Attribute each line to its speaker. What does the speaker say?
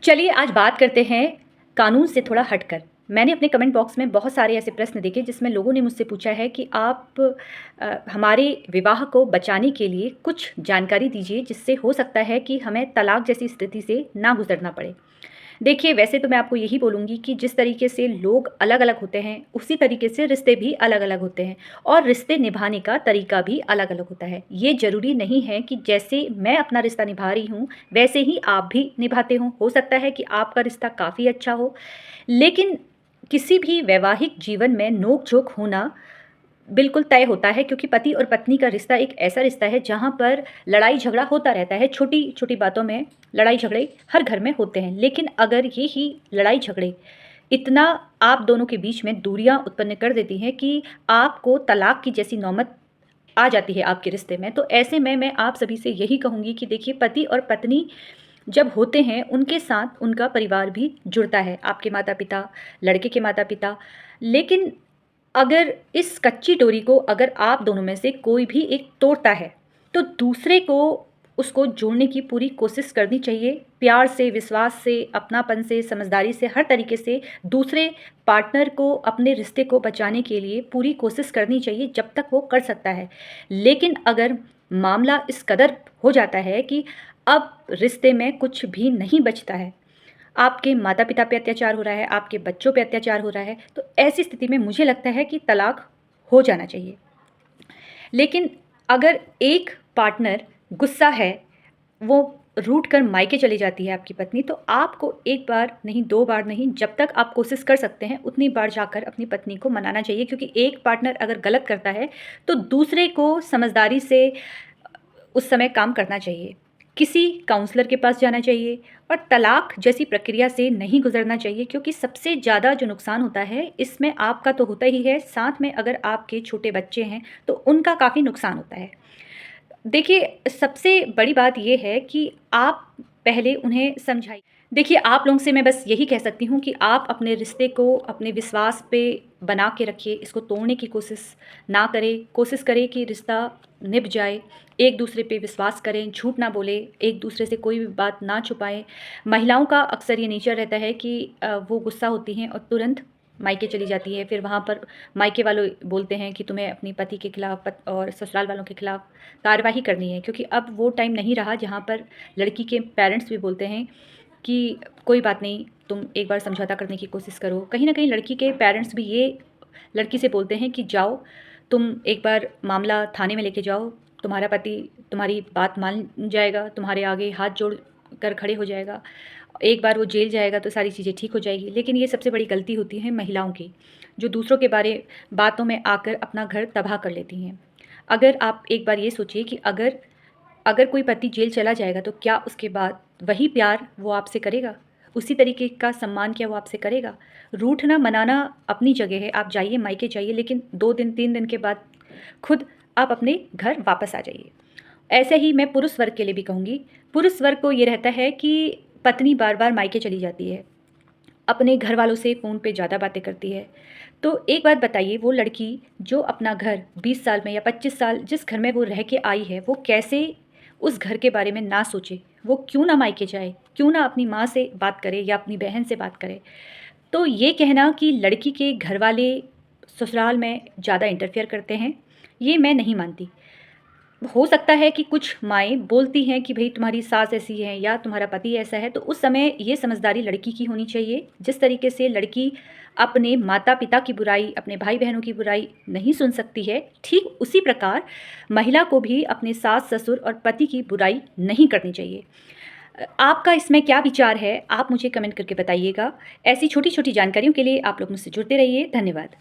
Speaker 1: चलिए आज बात करते हैं कानून से थोड़ा हटकर। मैंने अपने कमेंट बॉक्स में बहुत सारे ऐसे प्रश्न देखे जिसमें लोगों ने मुझसे पूछा है कि आप हमारे विवाह को बचाने के लिए कुछ जानकारी दीजिए जिससे हो सकता है कि हमें तलाक जैसी स्थिति से ना गुजरना पड़े। देखिए, वैसे तो मैं आपको यही बोलूँगी कि जिस तरीके से लोग अलग-अलग होते हैं, उसी तरीके से रिश्ते भी अलग-अलग होते हैं और रिश्ते निभाने का तरीका भी अलग-अलग होता है। ये ज़रूरी नहीं है कि जैसे मैं अपना रिश्ता निभा रही हूँ, वैसे ही आप भी निभाते हों। हो सकता है कि आपका रिश्ता काफ़ी अच्छा हो, लेकिन किसी भी वैवाहिक जीवन में नोक-झोंक होना बिल्कुल तय होता है, क्योंकि पति और पत्नी का रिश्ता एक ऐसा रिश्ता है जहाँ पर लड़ाई झगड़ा होता रहता है। छोटी-छोटी बातों में लड़ाई झगड़े हर घर में होते हैं। लेकिन अगर ये ही लड़ाई झगड़े इतना आप दोनों के बीच में दूरियाँ उत्पन्न कर देती हैं कि आपको तलाक की जैसी नौबत आ जाती है आपके रिश्ते में, तो ऐसे में मैं आप सभी से यही कहूँगी कि देखिए, पति और पत्नी जब होते हैं उनके साथ उनका परिवार भी जुड़ता है, आपके माता-पिता, लड़के के माता-पिता। लेकिन अगर इस कच्ची डोरी को अगर आप दोनों में से कोई भी एक तोड़ता है, तो दूसरे को उसको जोड़ने की पूरी कोशिश करनी चाहिए। प्यार से, विश्वास से, अपनापन से, समझदारी से, हर तरीके से दूसरे पार्टनर को अपने रिश्ते को बचाने के लिए पूरी कोशिश करनी चाहिए जब तक वो कर सकता है। लेकिन अगर मामला इस कदर हो जाता है कि अब रिश्ते में कुछ भी नहीं बचता है, आपके माता-पिता पे अत्याचार हो रहा है, आपके बच्चों पे अत्याचार हो रहा है, तो ऐसी स्थिति में मुझे लगता है कि तलाक हो जाना चाहिए। लेकिन अगर एक पार्टनर गुस्सा है, वो रूठ कर मायके चली जाती है आपकी पत्नी, तो आपको 1 बार नहीं, 2 बार नहीं, जब तक आप कोशिश कर सकते हैं, उतनी बार जाकर अपनी पत्नी को मनाना चाहिए, क्योंकि एक पार्टनर अगर गलत करता है, तो दूसरे को समझदारी से उस समय काम करना चाहिए। किसी काउंसलर के पास जाना चाहिए और तलाक जैसी प्रक्रिया से नहीं गुज़रना चाहिए, क्योंकि सबसे ज़्यादा जो नुकसान होता है, इसमें आपका तो होता ही है, साथ में अगर आपके छोटे बच्चे हैं, तो उनका काफ़ी नुकसान होता है। देखिए, सबसे बड़ी बात ये है कि आप पहले उन्हें समझाइए। देखिए, आप लोगों से मैं बस यही कह सकती हूँ कि आप अपने रिश्ते को अपने विश्वास पे बना के रखिए, इसको तोड़ने की कोशिश ना करें। कोशिश करें कि रिश्ता निभ जाए, एक-दूसरे पे विश्वास करें, झूठ ना बोलें, एक-दूसरे से कोई भी बात ना छुपाएँ। महिलाओं का अक्सर ये नेचर रहता है कि वो गुस्सा होती हैं और तुरंत मायके चली जाती है। फिर वहाँ पर मायके वालों बोलते हैं कि तुम्हें अपने पति के खिलाफ और ससुराल वालों के खिलाफ कार्रवाई करनी है, क्योंकि अब वो टाइम नहीं रहा जहाँ पर लड़की के पेरेंट्स भी बोलते हैं कि कोई बात नहीं, तुम एक बार समझौता करने की कोशिश करो। कहीं न कहीं लड़की के पेरेंट्स भी ये लड़की से बोलते हैं कि जाओ, तुम एक बार मामला थाने में लेके जाओ, तुम्हारा पति तुम्हारी बात मान जाएगा, तुम्हारे आगे हाथ जोड़ कर खड़े हो जाएगा। एक बार वो जेल जाएगा तो सारी चीज़ें ठीक हो जाएगी। लेकिन ये सबसे बड़ी गलती होती है महिलाओं की, जो दूसरों के बातों में आकर अपना घर तबाह कर लेती हैं। अगर आप एक बार ये सोचिए कि अगर अगर कोई पति जेल चला जाएगा, तो क्या उसके बाद वही प्यार वो आपसे करेगा? उसी तरीके का सम्मान क्या वो आपसे करेगा? रूठना मनाना अपनी जगह है, आप जाइए, मायके जाइए, लेकिन 2 दिन 3 दिन के बाद खुद आप अपने घर वापस आ जाइए। ऐसे ही मैं पुरुष वर्ग के लिए भी कहूँगी। पुरुष वर्ग को ये रहता है कि पत्नी बार-बार मायके चली जाती है, अपने घर वालों से फ़ोन पे ज़्यादा बातें करती है। तो एक बात बताइए, वो लड़की जो अपना घर 20 साल में या 25 साल जिस घर में वो रह के आई है, वो कैसे उस घर के बारे में ना सोचे? वो क्यों ना मायके जाए? क्यों ना अपनी माँ से बात करे या अपनी बहन से बात करे? तो ये कहना कि लड़की के घरवाले ससुराल में ज़्यादा इंटरफेयर करते हैं, ये मैं नहीं मानती। हो सकता है कि कुछ माएँ बोलती हैं कि भई तुम्हारी सास ऐसी है या तुम्हारा पति ऐसा है, तो उस समय ये समझदारी लड़की की होनी चाहिए। जिस तरीके से लड़की अपने माता-पिता की बुराई, अपने भाई-बहनों की बुराई नहीं सुन सकती है, ठीक उसी प्रकार महिला को भी अपने सास-ससुर और पति की बुराई नहीं करनी चाहिए। आपका इसमें क्या विचार है? आप मुझे कमेंट करके बताइएगा। ऐसी छोटी-छोटी जानकारियों के लिए आप लोग मुझसे जुड़ते रहिए। धन्यवाद।